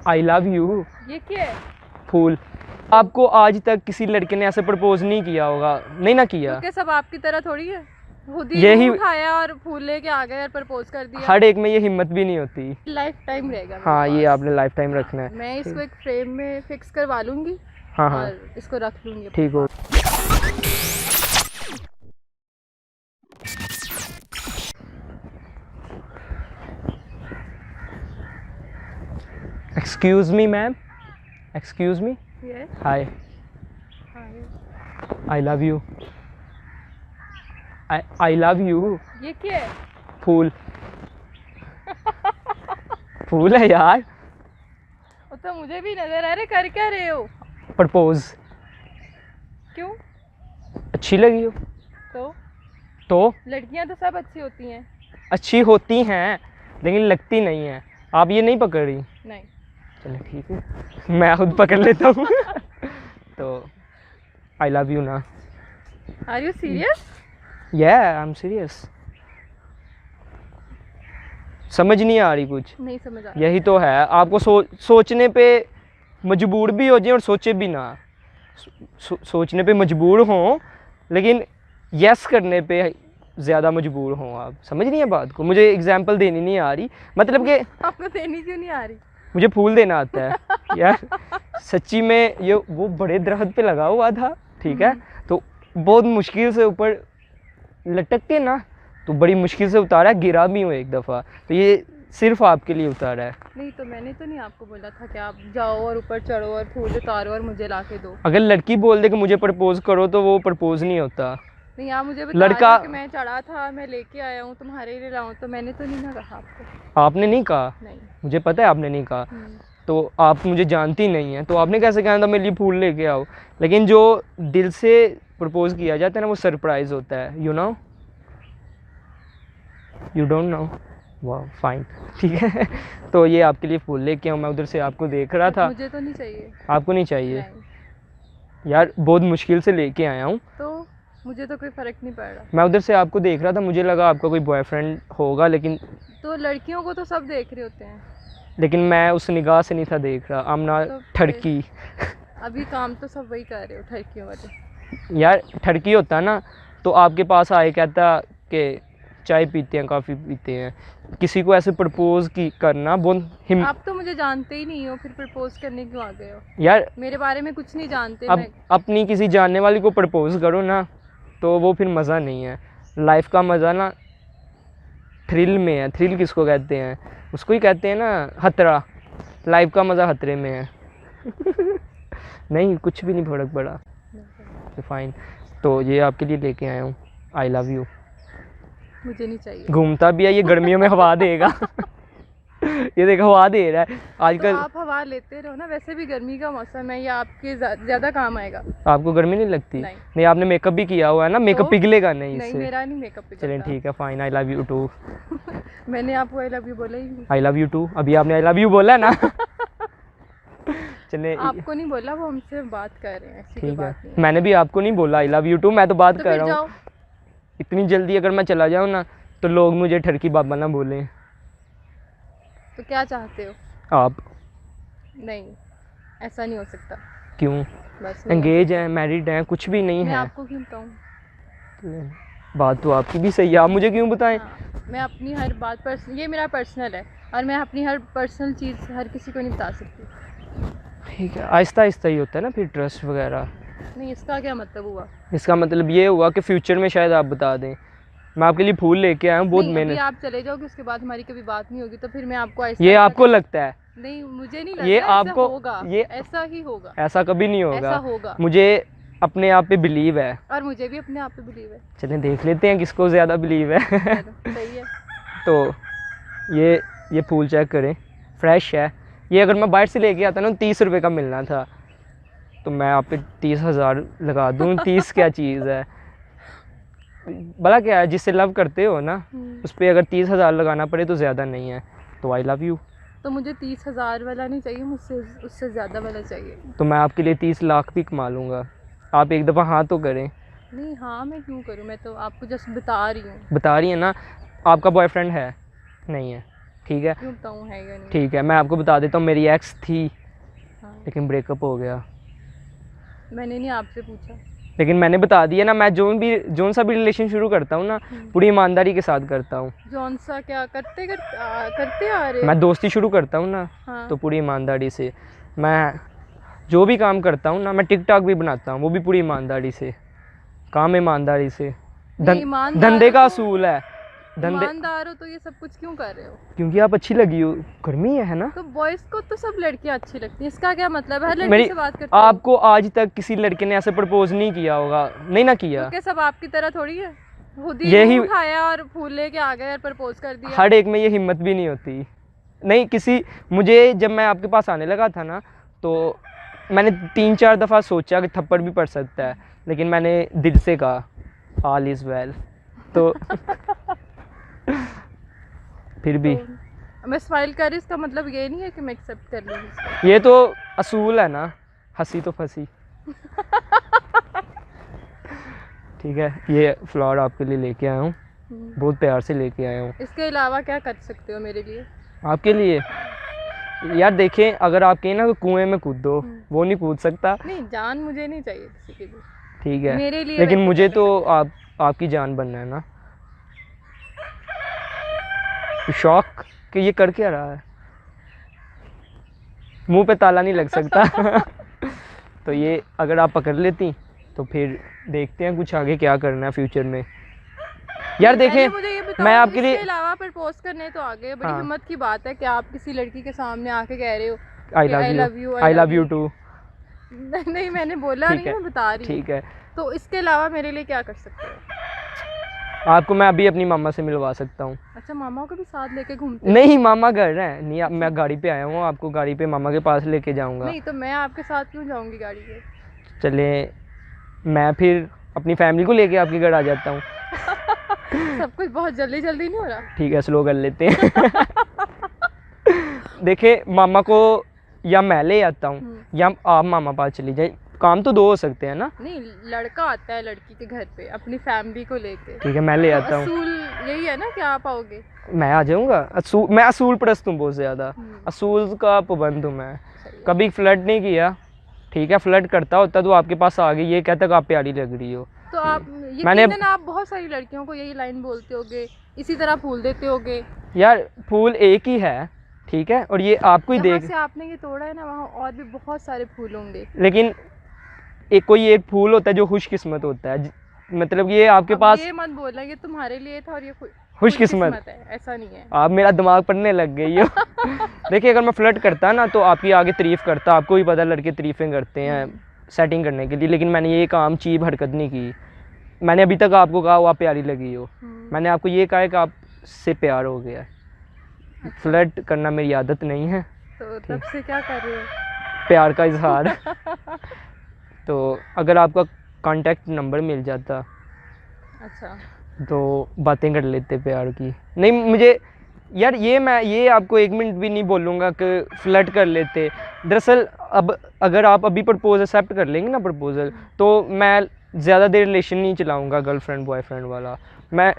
I love you. ये क्या है? फूल। आपको आज तक किसी लड़के ने ऐसे प्रपोज नहीं किया होगा, नहीं ना किया? क्योंकि सब आपकी तरह थोड़ी है, खुद ही यही उठाया और फूल लेके आ गए और प्रपोज कर दिया। हर एक में ये हिम्मत भी नहीं होती। लाइफ टाइम रहेगा मेरे हाँ, ये पास। आपने लाइफ टाइम रखना है। मैं इसको एक फ्रेम में फिक्स करवा लूंगी। हाँ हाँ, और इसको रख लूंगी अपने ठीक हो। Excuse me ma'am, excuse me. Yes. हाय, हाँ, आई love you. I love you. ये क्या है? फूल। फूल है यार। वो तो मुझे भी नजर आ रहे, कर क्या रहे हो? प्रपोज। क्यों? अच्छी लगी हो तो लड़कियां तो सब अच्छी होती हैं। अच्छी होती हैं लेकिन लगती नहीं है। आप ये नहीं पकड़ रही? नहीं। चलो ठीक है, मैं खुद पकड़ लेता हूँ। तो आई लव यू ना। Are you serious? या आई एम सीरियस। समझ नहीं आ रही कुछ? नहीं समझ आ रहा। यही तो है, आपको सोचने पे मजबूर भी हो जाए और सोचे भी ना। सोचने पे मजबूर हों लेकिन यस करने पे ज़्यादा मजबूर हों। आप समझ नहीं है बात को? मुझे एग्जांपल देनी नहीं आ रही, मतलब कि आपको देनी क्यों नहीं आ रही? मुझे फूल देना आता है यार। सच्ची में ये वो बड़े दरख्त पे लगा हुआ था, ठीक है, तो बहुत मुश्किल से ऊपर लटक के ना, तो बड़ी मुश्किल से उतारा, गिरा भी हूँ एक दफ़ा, तो ये सिर्फ आपके लिए उतारा है। नहीं तो मैंने तो नहीं आपको बोला था कि आप जाओ और ऊपर चढ़ो और फूल उतारो और मुझे ला के दो। अगर लड़की बोल दे कि मुझे प्रपोज करो तो वो प्रपोज नहीं होता। नहीं, आप मुझे बता लड़का रहे हो कि मैं चढ़ा था, मैं लेके आया हूँ, तुम्हारे लिए लाऊं, तो मैंने तो नहीं ना कहा आपको। आपने नहीं कहा? नहीं। मुझे पता है आपने नहीं कहा। तो आप मुझे जानती नहीं हैं, तो आपने कैसे कहना था मेरे लिए फूल लेके आओ? लेकिन जो दिल से प्रपोज किया जाता है ना, वो सरप्राइज होता है। You know, you don't know. वाह फाइन, ठीक है। तो ये आपके लिए फूल लेके आऊँ, मैं उधर से आपको देख रहा था। मुझे तो नहीं चाहिए। आपको नहीं चाहिए? नहीं। यार बहुत मुश्किल से लेके आया हूँ, तो मुझे तो कोई फ़र्क नहीं पड़ रहा। मैं उधर से आपको देख रहा था, मुझे लगा आपका कोई बॉयफ्रेंड होगा, लेकिन तो लड़कियों को तो सब देख रहे होते हैं। लेकिन मैं उस निगाह से नहीं था देख रहा। I'm not तो ठरकी। अभी काम तो सब वही कर रहे हो, ठरकियों वाले। यार ठरकी होता ना तो आपके पास आए कहता कि चाय पीते हैं, काफ़ी पीते हैं। किसी को ऐसे प्रपोज की करना बहुत आप तो मुझे जानते ही नहीं हो, फिर प्रपोज करने क्यों आ गए हो? यार मेरे बारे में कुछ नहीं जानते। अब अपनी किसी जानने वाली को प्रपोज करो ना, तो वो फिर मज़ा नहीं है। लाइफ का मज़ा ना थ्रिल में है। थ्रिल किसको कहते हैं? उसको ही कहते हैं ना, खतरा। लाइफ का मज़ा खतरे में है। नहीं, कुछ भी नहीं फर्क पड़ा। तो फाइन, तो ये आपके लिए लेके आया हूँ, आई लव यू। मुझे नहीं चाहिए। घूमता भी है ये, गर्मियों में हवा देगा। ये देखो हवा दे रहा है आजकल। तो आप हवा लेते रहो ना, वैसे भी गर्मी का मौसम है, ये आपके ज़्यादा काम आएगा। आपको गर्मी नहीं लगती? नहीं। नहीं, आपने मेकअप भी किया हुआ है ना, मेकअप तो? पिघलेगा नहीं नहीं, इससे। मेरा नहीं मेकअप पिघलता। चलें ठीक है, fine, I love you too. मैंने आपको आई लव यू बोला ही नहीं। आई लव यू टू, अभी आपने आई लव यू बोला ना। चले, आपको नहीं बोला, वो हमसे बात कर रहे हैं, ऐसी कोई ठीक है। बात नहीं है। मैंने भी आपको नहीं बोला आई लव यू टू, मैं तो बात तो कर फिर रहा जाओ। हूँ। इतनी जल्दी अगर मैं चला जाऊँ ना तो लोग मुझे ठरकी बाबा ना बोलें। तो क्या चाहते हो? आप? नहीं, ऐसा नहीं हो सकता। क्यों? बस नहीं एंगेज हैं, मैरिड हैं, कुछ भी नहीं मैं है। आपको क्यों बताऊँ? बात तो आपकी भी सही है, आप मुझे क्यों बताएं? हाँ, मैं अपनी हर बात ये मेरा पर्सनल है और मैं अपनी हर पर्सनल चीज़ हर किसी को नहीं बता सकती। ठीक है, आहिस्ता आहिस्ता ही होता है ना फिर ट्रस्ट वगैरह। नहीं, इसका क्या मतलब हुआ? इसका मतलब ये हुआ कि फ्यूचर में शायद आप बता दें। मैं आपके लिए फूल लेके आया हूँ, बहुत नहीं, अभी मेहनत। आप चले जाओगे, उसके बाद हमारी कभी बात नहीं होगी, तो फिर मैं आपको ये आपको लगता है? नहीं, मुझे नहीं लगता। ये ऐसा आपको होगा, ये ऐसा ही होगा। ऐसा कभी नहीं ऐसा होगा। होगा। मुझे अपने आप पे बिलीव है। और मुझे भी अपने आप पे बिलीव है। चलें देख लेते हैं किसको ज़्यादा बिलीव है। चलो, सही है। तो ये फूल चेक करें, फ्रेश है। ये अगर मैं बाहर से लेके आता ना 30 रुपए का मिलना था, तो मैं आप पे 30,000 लगा दूँ। 30 क्या चीज़ है, भला क्या है, जिससे लव करते हो ना उस पर अगर 30,000 लगाना पड़े तो ज़्यादा नहीं है। तो आई लव यू। तो मुझे 30,000 वाला नहीं चाहिए, मुझसे उससे ज़्यादा वाला चाहिए। तो मैं आपके लिए 30 लाख भी कमा लूँगा। आप एक दफ़ा हाँ तो करें। नहीं, हाँ मैं क्यों करूँ, मैं तो आपको जस्ट बता रही हूँ। बता रही है ना। आपका बॉयफ्रेंड है? नहीं है, ठीक है, क्यों बताऊँ, है या नहीं? ठीक है, मैं आपको बता देता हूँ, मेरी एक्स थी हाँ, लेकिन ब्रेकअप हो गया। मैंने नहीं आपसे पूछा। लेकिन मैंने बता दिया ना, मैं जोन सा भी रिलेशन शुरू करता हूँ ना, पूरी ईमानदारी के साथ करता हूँ। जौन सा क्या करते आ रहे हो? मैं दोस्ती शुरू करता हूँ ना, हाँ। तो पूरी ईमानदारी से। मैं जो भी काम करता हूँ ना, मैं टिकटॉक भी बनाता हूँ, वो भी पूरी ईमानदारी से, काम ईमानदारी से। नहीं, ईमानदार धंधे हो का तो- असूल है, धंधे। ईमानदार हो तो ये सब कुछ क्यों कर रहे हो? क्योंकि आप अच्छी लगी हो, गर्मी है ना। तो बॉयज को तो सब लड़कियां अच्छी लगती हैं, इसका क्या मतलब है? हर लड़की मेरी से बात करते हो? आपको आज तक किसी लड़के ने ऐसे प्रपोज नहीं किया होगा, नहीं ना किया। तो क्या सब आपकी तरह थोड़ी है? खुद ही यही- मुंह उठाया और फूल लेके आ गए और प्रपोज कर दिया। हर एक में ये हिम्मत भी नहीं होती। नहीं किसी, मुझे जब मैं आपके पास आने लगा था ना, तो मैंने 3-4 दफ़ा सोचा कि थप्पड़ भी पड़ सकता है, लेकिन मैंने दिल से कहा ऑल इज़ वेल। तो फिर भी तो मैं स्माइल कर रही, इसका मतलब ये नहीं है कि मैं एक्सेप्ट कर लूँगी इसको। ये तो असूल है ना, हंसी तो फंसी। ठीक है, ये फ्लावर आपके लिए लेके आया हूँ, बहुत प्यार से लेके आया हूँ इसके अलावा क्या कर सकते हो मेरे लिए? आपके लिए। यार देखें, अगर आप कहें ना कि कुएं में कूदो, वो नहीं कूद सकता, नहीं, जान मुझे नहीं चाहिए किसी के लिए। ठीक है, मेरे लिए लेकिन वैसे मुझे कर तो आपकी जान बनना है ना। शौक कि ये कर क्या रहा है, मुंह पे ताला नहीं लग सकता। तो ये अगर आप पकड़ लेती तो फिर देखते हैं कुछ आगे क्या करना है फ्यूचर में। यार पहले देखें, मुझे ये बताओ, मैं आपके इसके लिए अलावा प्रपोज करने तो आगे बड़ी हाँ। हिम्मत की बात है कि आप किसी लड़की के सामने आके कह रहे हो आई कि love you, I love you too. नहीं, मैंने बोला ठीक नहीं, है, मैं बता रही हूँ। ठीक है, तो इसके अलावा मेरे लिए क्या कर सकते हो? आपको मैं अभी अपनी मामा से मिलवा सकता हूँ। अच्छा, मामा को भी साथ लेके घूमते हो? नहीं, मामा घर है नहीं, मैं गाड़ी पे आया हूँ, आपको गाड़ी पे मामा के पास लेके जाऊँगा। नहीं, तो मैं आपके साथ क्यों जाऊंगी गाड़ी पे? चले, मैं फिर अपनी फैमिली को लेके आपके घर आ जाता हूँ। सब कुछ बहुत जल्दी जल्दी नहीं हो रहा? ठीक है, स्लो कर लेते हैं। देखिए, मामा को या मैं ले आता हूँ या आप मामा पास चली जाए, काम तो 2 हो सकते हैं ना। नहीं, लड़का आता है लड़की के घर पे अपनी फैमिली को लेके, ठीक है, मैं ले आता हूँ। असूल यही है ना कि आप आओगे? मैं आ जाऊँगा, मैं असूल परस्त हूँ बहुत ज़्यादा, असूल का पाबंद हूँ मैं। सही है। कभी फ्लर्ट नहीं किया, ठीक है, फ्लर्ट करता होता तो आपके पास आ गई, ये कहता कि आप प्यारी लग रही हो। तो आप यकीनन आप बहुत सारी लड़कियों को यही लाइन बोलते होगे, इसी तरह फूल देते होगे। यार फूल एक ही है, ठीक है, और ये आपको ही जहाँ देख, से आपने ये तोड़ा है ना, वहाँ और भी बहुत सारे फूल होंगे। लेकिन कोई एक फूल होता है जो खुशकिस्मत होता है, मतलब ये आपके अब पास ये मत बोलना ये तुम्हारे लिए था और ये खुशकिस्मत है, ऐसा नहीं है। आप मेरा दिमाग पढ़ने लग गई हो। देखिए, अगर मैं फ्लर्ट करता ना तो आपकी आगे तारीफ़ करता, आपको भी पता लड़के तारीफ़ें करते हैं सेटिंग करने के लिए, लेकिन मैंने ये काम चीप हरकत नहीं की। मैंने अभी तक आपको कहा वो आप प्यारी लगी हो, मैंने आपको ये कहा है कि आपसे प्यार हो गया है। फ्लर्ट करना मेरी आदत नहीं है, तो तब से क्या कर रहे हो? प्यार का इजहार। तो अगर आपका कांटेक्ट नंबर मिल जाता अच्छा, तो बातें कर लेते प्यार की। नहीं मुझे यार, मैं ये आपको 1 मिनट भी नहीं बोलूँगा कि फ्लर्ट कर लेते। दरअसल अब अगर आप अभी प्रपोज एक्सेप्ट कर लेंगे ना प्रपोज़ल, तो मैं ज़्यादा देर रिलेशन नहीं चलाऊँगा गर्लफ्रेंड बॉयफ्रेंड वाला, मैं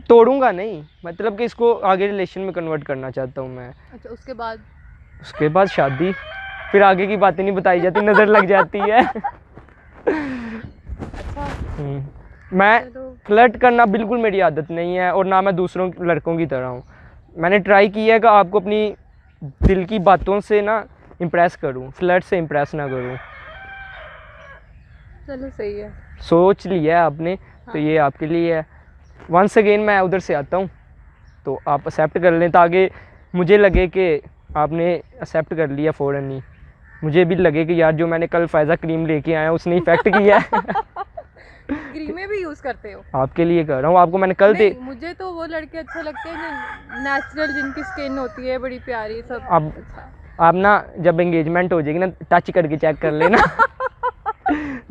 तोड़ूँगा नहीं, मतलब कि इसको आगे रिलेशन में कन्वर्ट करना चाहता हूँ मैं। अच्छा, उसके बाद शादी, फिर आगे की बातें नहीं बताई जाती, नज़र लग जाती है। अच्छा, मैं चलो। फ्लर्ट करना बिल्कुल मेरी आदत नहीं है, और ना मैं दूसरों लड़कों की तरह हूँ। मैंने ट्राई किया है कि आपको अपनी दिल की बातों से ना इम्प्रेस करूँ, फ्लर्ट से इम्प्रेस ना करूँ। चलो सही है। सोच लिया है आपने, तो ये आपके लिए है। वंस अगेन मैं उधर से आता हूँ तो आप एक्सेप्ट कर लें, ताकि मुझे लगे कि आपने एक्सेप्ट कर लिया फ़ौरन ही, मुझे भी लगे कि यार जो मैंने कल फ़ायज़ा क्रीम लेके आया उसने इफेक्ट किया है। क्रीमें भी यूज़ करते हो? आपके लिए कर रहा हूँ, आपको मैंने कल नहीं, मुझे तो वो लड़के अच्छे लगते हैं जो नेचुरल, जिनकी स्किन होती है बड़ी प्यारी सब। अब अच्छा। आप ना जब एंगेजमेंट हो जाएगी ना, टच करके चेक कर लेना।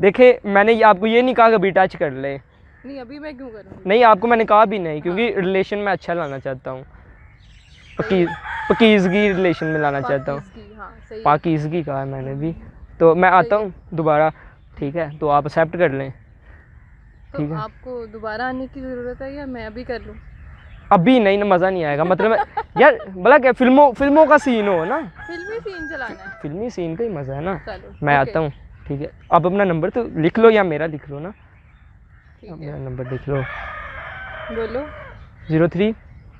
देखिए, मैंने आपको ये नहीं कहा कि अभी टच कर ले, नहीं अभी मैं क्यों करूँगी? नहीं आपको मैंने कहा भी नहीं, क्योंकि रिलेशन में अच्छा लाना चाहता हूँ, पकीज़गी रिलेशन में लाना चाहता हूँ। पाकिज़गी, हाँ सही है। पाकिज़गी कहा है मैंने भी। तो मैं आता हूँ दोबारा, ठीक है, तो आप एक्सेप्ट कर लें। तो ठीक है, आपको दोबारा आने की ज़रूरत है या मैं अभी कर लूँ? अभी नहीं ना, मज़ा नहीं आएगा। मतलब यार भला क्या फिल्मों का सीन हो ना, फिल्मी सीन चलाना है। फिल्मी सीन का ही मज़ा है ना। चलो मैं ओके, आता हूँ, ठीक है। आप अपना नंबर तो लिख लो या मेरा लिख लो ना। ठीक अब मेरा है नंबर लिख लो, बोलो। 03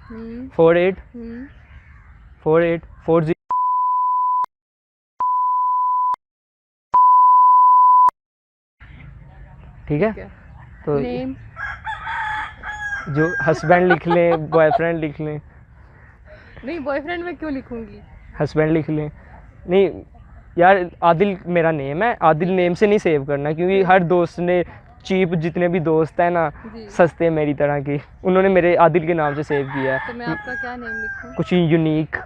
हम्म 48 हम्म 48 40। ठीक है। ठीक है। तो नेम? जो हस्बैंड लिख लें, बॉयफ्रेंड लिख लें, नहीं, बॉयफ्रेंड में क्यों लिखूंगी? हस्बैंड लिख लें। नहीं यार, आदिल मेरा नेम है, आदिल नेम से नहीं सेव करना, क्योंकि हर दोस्त ने, चीप जितने भी दोस्त हैं ना, जी, सस्ते मेरी तरह के, उन्होंने मेरे आदिल के नाम से सेव किया तो मैं है। आपका क्या नेम लिखूं? कुछ यूनिक।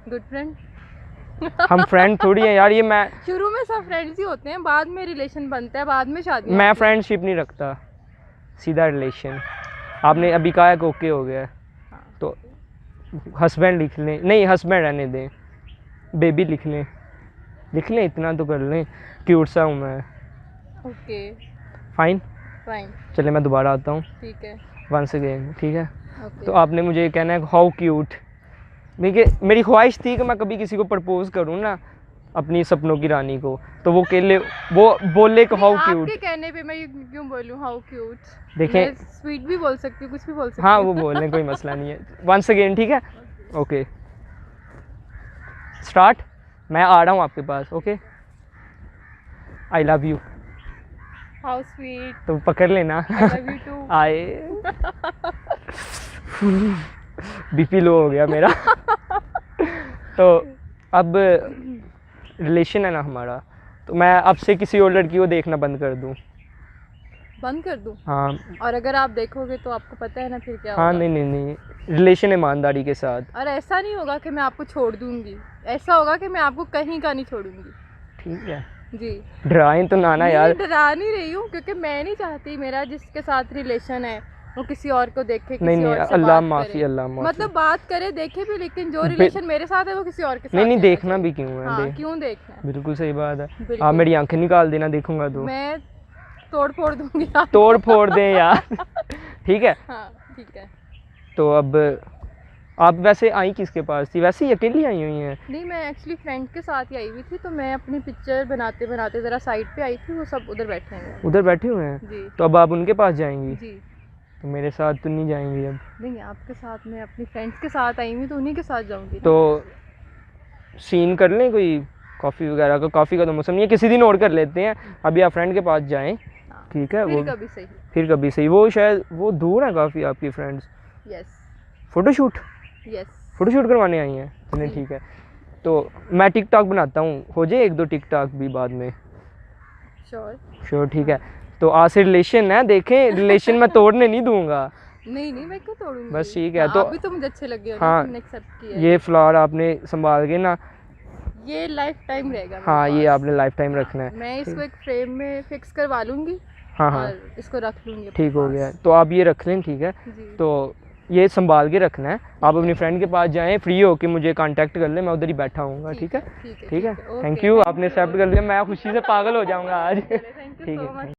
Good friend? हम फ्रेंड थोड़ी हैं यार, ये मैं शुरू में सब फ्रेंड्स ही होते हैं, बाद में रिलेशन बनता है, बाद में शादी मैं होती है। फ्रेंडशिप नहीं रखता, सीधा रिलेशन। आपने अभी कहा है कि ओके हो गया है, हाँ, तो हस्बैंड लिख लें। नहीं, हस्बैंड रहने दें, बेबी लिख लें, इतना तो कर लें, क्यूट सा हूँ मैं। Okay fine. फाइन, चले मैं दोबारा आता हूँ, ठीक है, वंस अगेन, ठीक है। ओके। तो आपने मुझे कहना है हाउ क्यूट। देखिए मेरी ख्वाहिश थी कि मैं कभी किसी को प्रपोज करूँ ना, अपनी सपनों की रानी को, तो वो बोले कि हाउ आपके क्यूट। कहने पे मैं ये क्यों बोलूं हाउ क्यूट? देखें, मैं स्वीट भी बोल सकती हूँ, कुछ भी बोल सकती हाँ हूँ। वो बोल लें, कोई मसला नहीं है। वंस अगेन, ठीक है, ओके स्टार्ट। मैं आ रहा हूँ आपके पास, okay. I love you, how sweet, तो पकड़ लेना। I love you too. आए, बीपी लो हो गया मेरा। तो अब रिलेशन है ना हमारा, तो मैं अब से किसी और लड़की को देखना बंद कर दूं? बंद कर दूं? हाँ। और अगर आप देखोगे तो आपको पता है ना फिर क्या हाँ होगा। नहीं नहीं नहीं, रिलेशन ईमानदारी के साथ। और ऐसा नहीं होगा कि मैं आपको छोड़ दूंगी, ऐसा होगा कि मैं आपको कहीं का नहीं छोड़ूंगी। ठीक है, जी, डराएं तो ना नहीं यार। डरा नहीं रही हूँ, क्योंकि मैं नहीं चाहती मेरा जिसके साथ रिलेशन है वो किसी और को देखे, नहीं किसी नहीं, और से अल्लाह बात माफ़ी, करे। अल्लाह माफ़ी। मतलब बात करे, देखे भी, लेकिन जो रिलेशन मेरे साथ है वो किसी और के साथ नहीं नहीं, रहना देखना चाहिए। भी क्यों है, हाँ, क्यों देखना है? बिल्कुल सही बात है। आप बिल्कुल। मेरी आंखें निकाल देना, देखूंगा तो मैं तोड़ फोड़ दूंगी आपको। तोड़ फोड़ दें यार। ठीक है। हाँ ठीक है। तो अब आप वैसे आई किसके पास थी? वैसे ही अकेली आई हुई हैं? नहीं, मैं एक्चुअली फ्रेंड के साथ ही आई हुई थी, तो मैं अपनी पिक्चर बनाते बनाते ज़रा साइड पे आई थी, वो सब उधर बैठे हैं। उधर बैठे हुए हैं? जी तो अब आप उनके पास जाएंगी? जी। तो मेरे साथ तो नहीं जाएंगी अब? नहीं, आपके साथ, मैं अपनी फ्रेंड्स के साथ आई हुई तो उन्हीं के साथ जाऊंगी ना। तो सीन कर लें कोई, कॉफ़ी वगैरह का? कॉफ़ी का तो मौसम नहीं है, किसी दिन और कर लेते हैं, अभी आप फ्रेंड के पास जाएं, हाँ, ठीक है। फिर वो कभी सही। फिर कभी सही। वो शायद वो दूर है काफ़ी आपकी friends. Yes photoshoot yes. Photoshoot करवाने आई हैं? चलिए जी। ठीक है। तो मैं टिकटॉक बनाता हूँ, हो जाए 1-2 टिकटॉक भी बाद में? श्योर। श्योर, ठीक है। तो आज से रिलेशन है, देखें रिलेशन मैं तोड़ने नहीं दूंगा। नहीं नहीं, मैं क्यों तोड़ूंगी? बस ठीक है। हाँ, तो आप भी तो मुझे अच्छे लगे हो ना, हाँ, तुमने एक्सेप्ट किया। ये फ्लावर आपने संभाल के ना, ये लाइफ टाइम रहेगा मेरे हाँ ये पास। आपने लाइफ टाइम रखना है। मैं इसको एक फ्रेम में फिक्स करवा लूंगी हाँ हाँ, और इसको रख लूंगी अपने ठीक हो पास। गया। तो आप ये रख लें, ठीक है। जी। तो ये संभाल के रखना है। आप अपनी फ्रेंड के पास जाएं, फ्री हो के मुझे कांटेक्ट कर लें, मैं उधर ही बैठा हूँ, ठीक है। ठीक है ठीक है, ओके, थैंक यू, आपने एक्सेप्ट कर लिया, मैं खुशी से पागल हो जाऊँगा आज। थैंक यू ठीक सो है। मच।